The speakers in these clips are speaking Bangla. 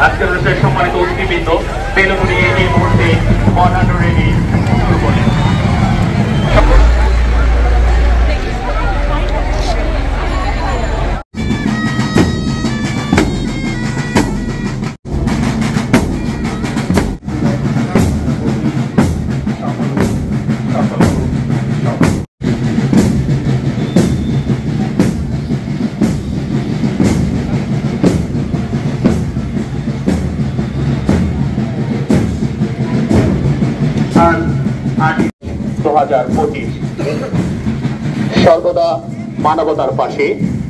আজকের অনুষ্ঠানে সম্মানিত অতিথিবৃন্দ বেলুন নিয়ে এই মুহূর্তে বর্ণাঢ্য র্যালি শুরু করলেন। সর্বদা মানবতার পাশে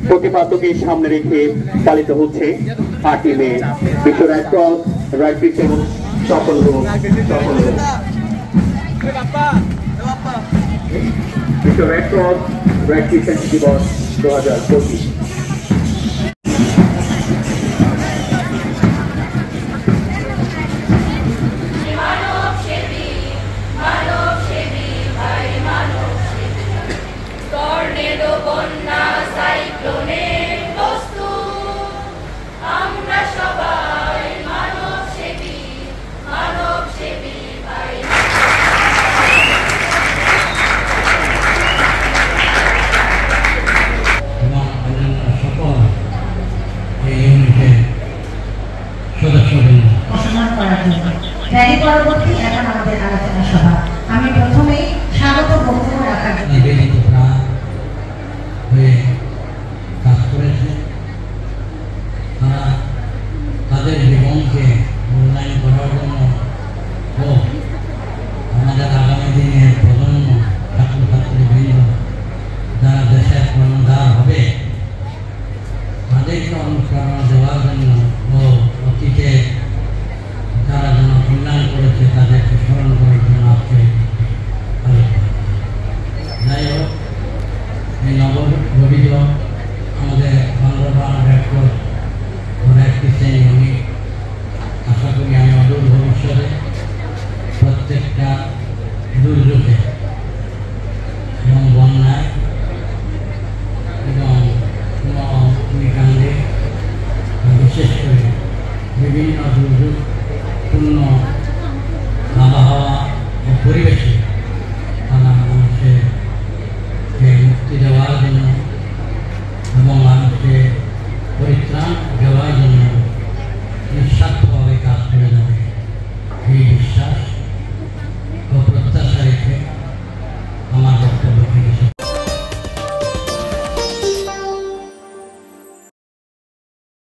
প্রতিপাদ্যকে সামনে রেখে পালিত হচ্ছে 8ই মে বিশ্ব রেড ক্রস রাইট পিছন সফল বিশ্ব রেড ক্রস রাইট পিছন দিবস 2025। র্যালি পরবর্তী এখন আমাদের আলোচনা সভা। আমি প্রথমেই স্বাগত বক্তব্য রাখার নিবেদিত প্রাণ হয়ে কাজ করেছে। তারা তাদের জীবনকে মূল্যায়ন করার জন্য ও আমাদের আগামী দিনের প্রজন্ম ছাত্রছাত্রীবৃন্দ যারা দেশের কর্ণধার হবে তাদেরকে অনুপ্রেরণা দেওয়ার জন্য ও অতীতে যারা যেন কল্যাণ করেছে তাদেরকে স্মরণ করার জন্য আজকে যাই হোক এই নবগঠিত আমাদের Bangla red cross red crescent unit আশা করি আমি অদূর ভবিষ্যতে প্রত্যেকটা দুর্যোগে এবং বন্যায় এবং অগ্নিকাণ্ডে বিশেষ করে বিভিন্ন দুর্যোগ